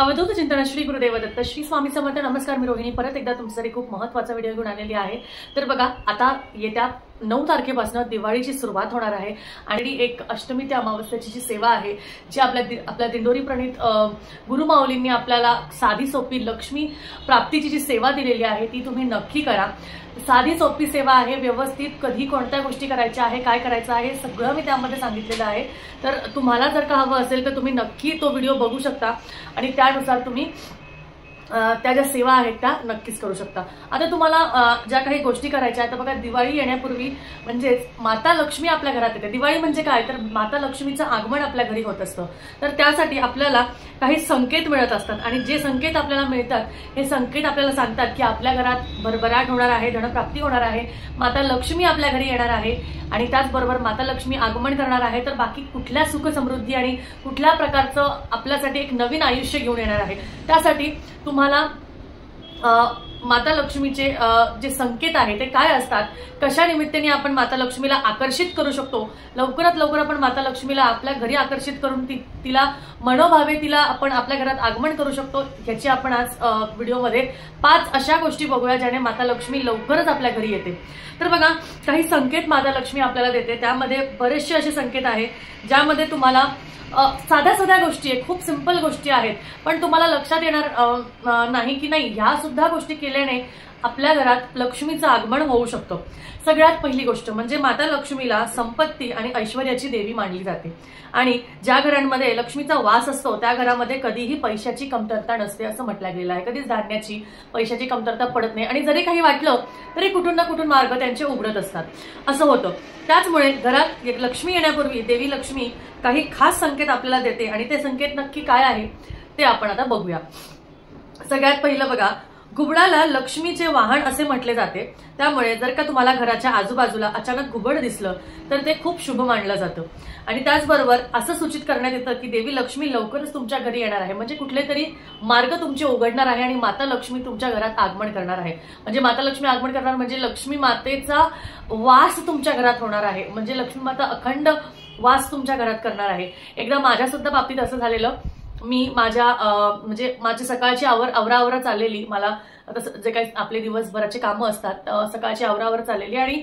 अवधूत चिंतन श्री गुरुदेव दत्त श्री स्वामी समर्थ। नमस्कार, मी रोहिणी परत एकदा तुमच्यासाठी खूप महत्त्वाचा व्हिडिओ घेऊन आलेली आहे। तर बघा, आता येत्या 9 तारखेपासून दिवाळीची सुरुवात होणार आहे आणि एक अष्टमी ते अमावस्येची जी सेवा आहे, जी आपल्या दिंडोरी प्रणित गुरुमाऊलींनी आपल्याला साधी सोपी लक्ष्मी प्राप्तीची जी सेवा दिलेली आहे ती तुम्ही नक्की करा। साधी सोपी सेवा आहे, व्यवस्थित कधी कोणत्या गोष्टी करायच्या आहे, काय करायचं आहे सगळं मी त्यामध्ये सांगितलेलं आहे। तर तुम्हाला जर का हवं असेल तर तुम्ही नक्की तो व्हिडिओ बघू शकता आणि त्यानुसार तुम्ही त्या ज्या सेवा आहेत त्या नक्कीच करू शकता। आता तुम्हाला ज्या काही गोष्टी करायच्या आहेत, बघा दिवाळी येण्यापूर्वी म्हणजेच माता लक्ष्मी आपल्या घरात येते। दिवाळी म्हणजे काय, तर माता लक्ष्मीचं आगमन आपल्या घरी होत असतं। तर त्यासाठी आपल्याला काही संकेत मिळत असतात आणि जे संकेत आपल्याला मिळतात हे संकेत आपल्याला सांगतात की आपल्या घरात भरभराट होणार आहे, धनप्राप्ती होणार आहे, माता लक्ष्मी आपल्या घरी येणार आहे आणि त्याचबरोबर माता लक्ष्मी आगमन करणार आहे। तर बाकी कुठल्या सुख समृद्धी आणि कुठल्या प्रकारचं आपल्यासाठी एक नवीन आयुष्य घेऊन येणार आहे, त्यासाठी तुम्हाला माता लक्ष्मीचे जे संकेत आहे ते काय असतात, कशा निमित्ताने आपण माता लक्ष्मीला आकर्षित करू शकतो, लवकरात लवकर आपण माता लक्ष्मीला आपल्या घरी आकर्षित करून तिला मनोभावे तिला आपण आपल्या घरात आगमन करू शकतो, याची आपण आज व्हिडिओमध्ये 5 अशा गोष्टी बघूया ज्याने माता लक्ष्मी लवकरच आपल्या घरी येते। तर बघा, काही संकेत माता लक्ष्मी आपल्याला देते, त्यामध्ये बरेचसे असे संकेत आहेत ज्यामध्ये तुम्हाला साध्या साध्या गोष्टी आहेत, खूप सिंपल गोष्टी आहेत, पण तुम्हाला लक्षात येणार नाही की नाही ह्या सुद्धा गोष्टी केल्याने आपल्या घरात लक्ष्मीचं आगमन होऊ शकतं। सगळ्यात पहिली गोष्ट म्हणजे माता लक्ष्मीला संपत्ती आणि ऐश्वर्याची देवी मानली जाते आणि ज्या घरांमध्ये लक्ष्मीचा वास असतो त्या घरामध्ये कधीही पैशाची कमतरता नसते असं म्हटलं गेलं आहे। कधीच धान्याची पैशाची कमतरता पडत नाही आणि जरी काही वाटलं तरी कुठून ना कुठून मार्ग त्यांचे उघडत असतात असं होतं। त्याचमुळे घरात लक्ष्मी येण्यापूर्वी देवी लक्ष्मी काही खास संकेत आपल्याला देते आणि ते संकेत नक्की काय आहे ते आपण आता बघूया। सगळ्यात पहिलं बघा, घुबडाला लक्ष्मीचे वाहन असे म्हटले जाते, त्यामुळे जर का तुम्हाला घराच्या आजूबाजूला अचानक घुबड दिसलं तर ते खूप शुभ मानलं जातं आणि त्याचबरोबर असं सूचित करण्यात येतं की देवी लक्ष्मी लवकरच तुमच्या घरी येणार आहे, म्हणजे कुठले तरी मार्ग तुमचे उघडणार आहे आणि माता लक्ष्मी तुमच्या घरात आगमन करणार आहे। म्हणजे माता लक्ष्मी आगमन करणार म्हणजे लक्ष्मी मातेचा वास तुमच्या घरात होणार आहे, म्हणजे लक्ष्मी माता अखंड वास तुमच्या घरात करणार आहे। एकदा माझ्या सुद्धा बाबतीत असं झालेलं, मी माझी सकाळची आवरावर चाललेली, मला जे काही आपले दिवसभराचे कामं असतात सकाळची आवरावर चाललेली आणि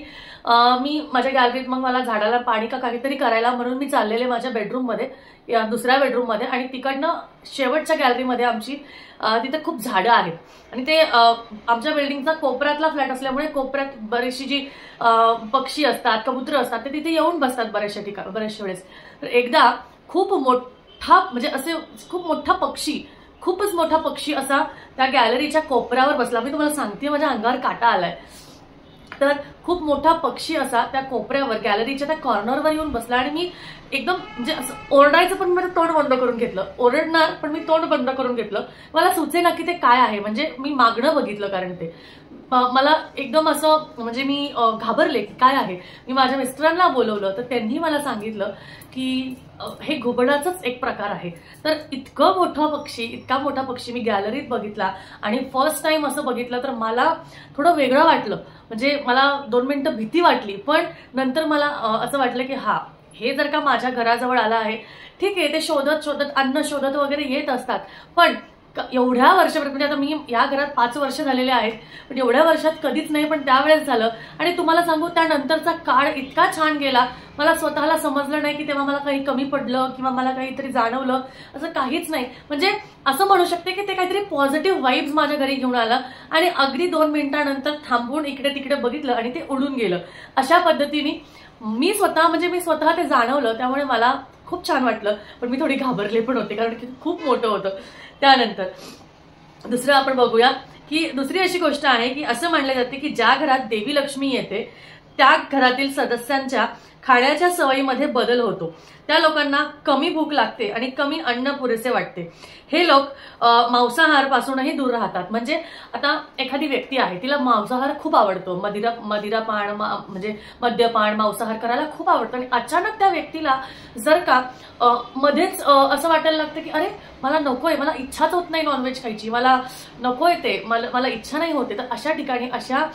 मी माझ्या गॅलरीत मग मला झाडाला पाणी का काहीतरी करायला म्हणून मी चाललेले माझ्या बेडरूममध्ये, दुसऱ्या बेडरूममध्ये, आणि तिकडनं शेवटच्या गॅलरीमध्ये आमची तिथे खूप झाडं आहेत आणि ते आमच्या बिल्डिंगचा कोपऱ्यातला फ्लॅट असल्यामुळे कोपऱ्यात बरेचशी जी पक्षी असतात, कबूतर असतात ते तिथे येऊन बसतात बऱ्याचशा वेळेस। तर एकदा खूप खूपच मोठा पक्षी असा त्या गॅलरीच्या कोपऱ्यावर बसला। मी तुम्हाला सांगते, माझ्या अंगावर काटा आलाय। तर खूप मोठा पक्षी असा त्या कोपऱ्यावर गॅलरीच्या त्या कॉर्नरवर येऊन बसला आणि मी एकदम म्हणजे असं ओरडायचं पण माझं तोंड बंद करून घेतलं, ओरडणार पण मी तोंड बंद करून घेतलं। मला सुचेना की ते काय आहे, म्हणजे मी मागणं बघितलं कारण ते मला एकदम असं म्हणजे मी घाबरले की काय आहे। मी माझ्या मिस्टरांना बोलवलं तर त्यांनी मला सांगितलं की हे घुबडाचाच एक प्रकार आहे। तर इतका मोठा पक्षी मी गॅलरीत बघितला आणि फर्स्ट टाइम असं बघितलं तर मला थोडं वेगळं वाटलं, म्हणजे मला 2 मिनिटं भीती वाटली, पण नंतर मला असं वाटलं की हा, हे जर का माझ्या घराजवळ आला आहे ठीक आहे, ते शोधत अन्न शोधत वगैरे येत असतात, पण एवढ्या वर्षापर्यंत म्हणजे आता मी या घरात 5 वर्ष झालेले आहेत, पण एवढ्या वर्षात कधीच नाही, पण त्यावेळेस झालं। आणि तुम्हाला सांगू, त्यानंतरचा काळ इतका छान गेला, मला स्वतःला समजलं नाही की तेव्हा मला काही कमी पडलं किंवा मला काहीतरी जाणवलं, असं काहीच नाही। म्हणजे असं म्हणू शकते की ते काहीतरी पॉझिटिव्ह वाईब्स माझ्या घरी घेऊन आलं आणि अगदी 2 मिनिटांनंतर थांबून इकडे तिकडे बघितलं आणि ते उडून गेलं। अशा पद्धतीने मी स्वतः ते जाणवलं, त्यामुळे मला खूप छान वाटलं, पण मी थोडी घाबरले पण होते कारण की खूप मोठं होतं। त्यानंतर दुसरं आपण बघूया की दुसरी अशी गोष्ट आहे की असं मानलं जाते की ज्या घरात देवी लक्ष्मी येते त्या घरातील सदस्यांच्या खाण्याच्या सवयीमध्ये बदल होतो, त्या लोकांना कमी भूक लागते आणि कमी अन्न पुरेसे वाटते। हे लोक मांसाहारापासूनही दूर राहतात। म्हणजे आता एखादी व्यक्ती आहे, तिला मांसाहार खूप आवडतो, मदिरापान म्हणजे मद्यपान, मांसाहार करायला खूप आवडतं आणि अचानक त्या व्यक्तीला जर का मध्येच असं वाटायला लागतं की अरे मला नकोय, मला इच्छाच होत नाही नॉनव्हेज खायची, मला नकोय ते, मला इच्छा नाही होते, तर अशा ठिकाणी अशा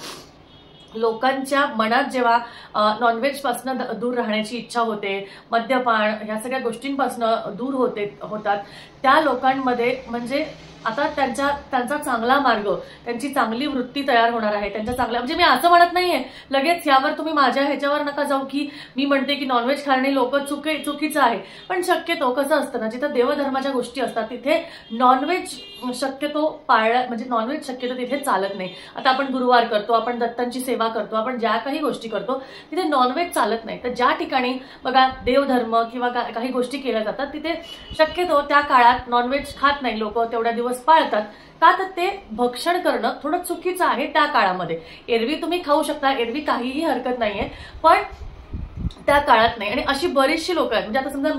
लोकांच्या मनात जेव्हा नॉनव्हेज पासून दूर राहण्याची इच्छा होते, मद्यपान ह्या सगळ्या गोष्टींपासून दूर होतात त्या लोकांमध्ये म्हणजे आता त्यांचा चांगला मार्ग, त्यांची चांगली वृत्ती तयार होणार आहे. त्यांच्या चांगल्या म्हणजे मी असं म्हणत नाहीये लगेच यावर तुम्ही माझ्या ह्याच्यावर नका जाऊ की मी म्हणते की नॉनव्हेज खाणे लोक चुकीचं आहे. पण शक्यतो कसं असतं ना, जिथं देवधर्माच्या गोष्टी असतात तिथे नॉनव्हेज शक्यतो म्हणजे नॉनव्हेज शक्यतो तिथे चालत नाही. आता आपण गुरुवार करतो, आपण दत्तांची सेवा करतो, आपण ज्या काही गोष्टी करतो तिथे नॉनव्हेज चालत नाही. तर ज्या ठिकाणी बघा देवधर्म किंवा काही गोष्टी केल्या जातात तिथे शक्यतो त्या काळात नॉनव्हेज खात नाही लोक, तेवढ्या दिवस पाळतात. का तर ते भक्षण करणं थोडं चुकीचं आहे त्या काळामध्ये. एरवी तुम्ही खाऊ शकता, एरवी काहीही हरकत नाहीये, पण त्या काळात नाही. आणि अशी बरीचशी लोक आहेत म्हणजे आता समजा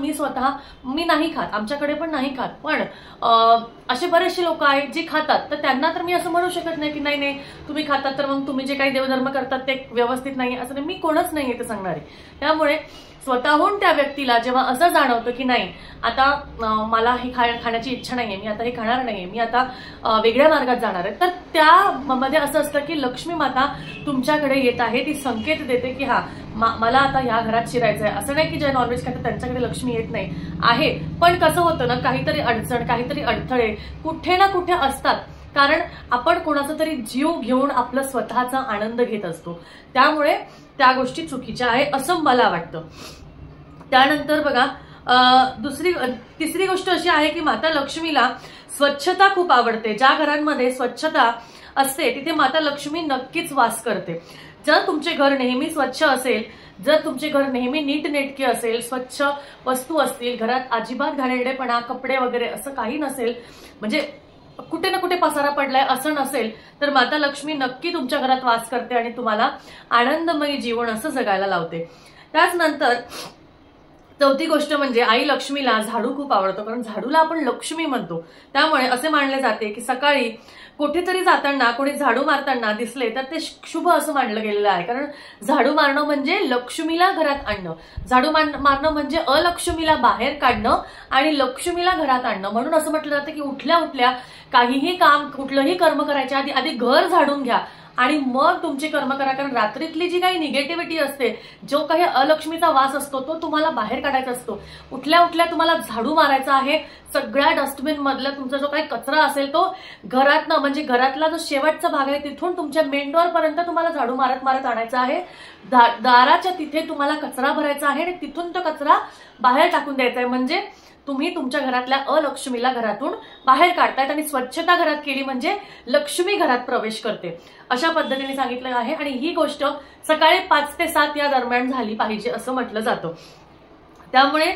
मी नाही खात, आमच्याकडे पण नाही खात, पण असे बरेचसे लोक आहेत जे खातात. तर त्यांना तर मी असं म्हणू शकत नाही की नाही तुम्ही खातात तर मग तुम्ही जे काही देवधर्म करतात ते व्यवस्थित नाही, असं नाही. मी कोणच नाहीये ते सांगणारे. त्यामुळे स्वतःहून त्या व्यक्तीला जेव्हा असं जाणवतं की नाही आता मला हे खाण्याची इच्छा नाहीये, मी आता हे खाणार नाहीये, मी आता वेगळ्या मार्गात जाणार आहे, तर त्यामध्ये असं असतं की लक्ष्मी माता तुमच्याकडे येत आहे. ती संकेत देते की हा मला आता ह्या घरात शिरायचंय. असं नाही की जे नॉनव्हेज खातात त्यांच्याकडे लक्ष्मी येत नाही आहे, पण कसं होतं ना, काहीतरी अडचण, काहीतरी अडथळे कुठे ना कुठे असतात. कारण आपण कोणाचा तरी जीव घेऊन आपलं स्वतःचा आनंद घेत असतो. त्यामुळे त्या गोष्टी चुकीच्या आहे असं मला वाटतं. त्यानंतर बघा तिसरी गोष्ट अशी आहे की माता लक्ष्मीला स्वच्छता खूप आवडते. ज्या घरांमध्ये स्वच्छता असते तिथे माता लक्ष्मी नक्कीच वास करते. जर तुमचे घर नेहमी स्वच्छ असेल, जर तुमचे घर नेहमी नीटनेटके असेल, स्वच्छ वस्तू असतील, घरात अजिबात घाणेरडेपणा, कपडे वगैरे असं काही नसेल, म्हणजे कुठे ना कुठे पसारा पडलाय असं नसेल, तर माता लक्ष्मी नक्की तुमच्या घरात वास करते आणि तुम्हाला आनंदमयी जीवन असं जगायला लावते. त्याचनंतर चौथी गोष्ट म्हणजे आई लक्ष्मीला झाडू खूप आवडतो, कारण झाडूला आपण लक्ष्मी म्हणतो. त्यामुळे असे मानले जाते की सकाळी कुठेतरी जाताना कोणी झाडू मारताना दिसले तर ते शुभ असं मानलं गेलेलं आहे. कारण झाडू मारणं म्हणजे लक्ष्मीला घरात आणणं, झाडू मारणं म्हणजे अलक्ष्मीला बाहेर काढणं आणि लक्ष्मीला घरात आणणं. म्हणून असं म्हटलं जातं की उठल्या उठल्या काहीही काम, कुठलंही कर्म करायच्या आधी घर झाडून घ्या आणि मग तुमचे कर्म करा. कारण रात्रीतली जी काही निगेटिव्हिटी असते, जो काही अलक्ष्मीचा वास असतो तो तुम्हाला बाहेर काढायचा असतो. उठल्या उठल्या तुम्हाला झाडू मारायचा आहे. सगळ्या डस्टबिन मधला तुमचा जो काही कचरा असेल तो घरातनं, म्हणजे घरातला जो शेवटचा भाग आहे तिथून तुमच्या मेन डोअर पर्यंत तुम्हाला झाडू मारत मारत आणायचा आहे. दाराच्या तिथे तुम्हाला कचरा भरायचा आहे आणि तिथून तो कचरा बाहेर टाकून द्यायचा आहे. म्हणजे तुम्ही तुमच्या घरातल्या अलक्ष्मीला घरातून बाहेर काढतायत आणि स्वच्छता घरात केली म्हणजे लक्ष्मी घरात प्रवेश करते, अशा पद्धतीने सांगितलं आहे. आणि ही गोष्ट सकाळी 5 ते 7 या दरम्यान झाली पाहिजे असं म्हटलं जातं. त्यामुळे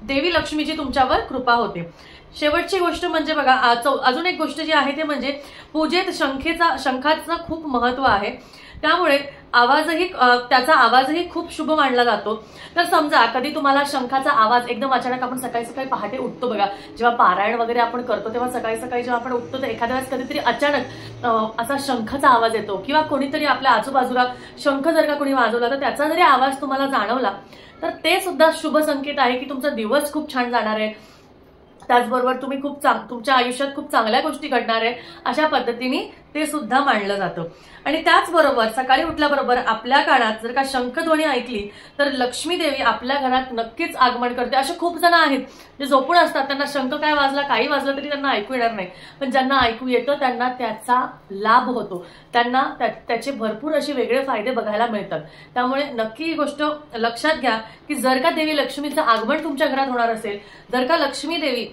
देवी लक्ष्मीची तुमच्यावर कृपा होते. शेवटची गोष्ट म्हणजे बघा अजून एक गोष्ट जी आहे ते म्हणजे पूजेत शंखाचं खूप महत्व आहे. त्यामुळे त्याचा आवाजही खूप शुभ मानला जातो. तर समजा कधी तुम्हाला शंखाचा आवाज एकदम अचानक, आपण सकाळी सकाळी पहाटे उठतो बघा, जेव्हा पारायण वगैरे आपण करतो तेव्हा सकाळी सकाळी जेव्हा आपण उठतो तर एखाद्या वेळेस कधीतरी अचानक असा शंखाचा आवाज येतो किंवा कोणीतरी आपल्या आजूबाजूला शंख जर का कोणी वाजवला तर त्याचा जरी आवाज तुम्हाला जाणवला तर ते सुद्धा शुभ संकेत आहे की तुमचा दिवस खूप छान जाणार आहे. त्याचबरोबर तुम्ही तुमच्या आयुष्यात खूप चांगल्या गोष्टी घडणार आहे, अशा पद्धतीने ते सुद्धा मानलं जातं. आणि त्याचबरोबर सकाळी उठल्याबरोबर आपल्या कानात जर का शंखध्वनी ऐकली तर लक्ष्मी देवी आपल्या घरात नक्कीच आगमन करते. असे खूप जण आहेत जे झोपून असतात, त्यांना शंख काय वाजला, काही वाजलं तरी त्यांना ऐकू येणार नाही, पण ज्यांना ऐकू येतं त्यांना त्याचा लाभ होतो, त्यांना त्याचे भरपूर असे वेगळे फायदे बघायला मिळतात. त्यामुळे नक्की ही गोष्ट लक्षात घ्या की जर का देवी लक्ष्मीचं आगमन तुमच्या घरात होणार असेल, जर का लक्ष्मी देवी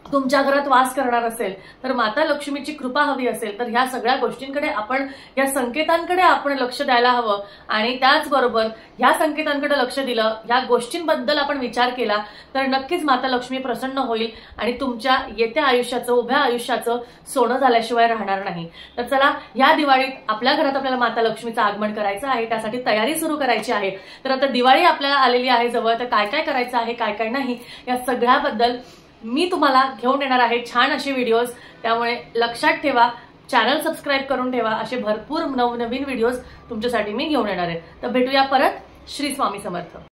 तुमच्या घरात वास करणार असेल, तर माता लक्ष्मीची कृपा हवी असेल तर ह्या सगळ्या गोष्टींकडे आपण, या संकेतांकडे आपण लक्ष द्यायला हवं. आणि त्याचबरोबर ह्या संकेतांकडे लक्ष दिलं, ह्या गोष्टींबद्दल आपण विचार केला तर नक्कीच माता लक्ष्मी प्रसन्न होईल आणि तुमच्या येत्या आयुष्याचं, उभ्या आयुष्याचं सोनं झाल्याशिवाय राहणार नाही. तर चला, या दिवाळीत आपल्या घरात आपल्याला माता लक्ष्मीचं आगमन करायचं आहे, त्यासाठी तयारी सुरू करायची आहे. तर आता दिवाळी आपल्याला आलेली आहे जवळ, तर काय काय करायचं आहे, काय काय नाही, या सगळ्याबद्दल मी तुम्हाला घेऊन येणार आहे छान असे व्हिडिओज. त्यामुळे लक्षात ठेवा, चॅनल सबस्क्राईब करून ठेवा, असे भरपूर नवनवीन व्हिडिओज तुमच्यासाठी मी घेऊन येणार आहे. तर भेटूया परत. श्री स्वामी समर्थ.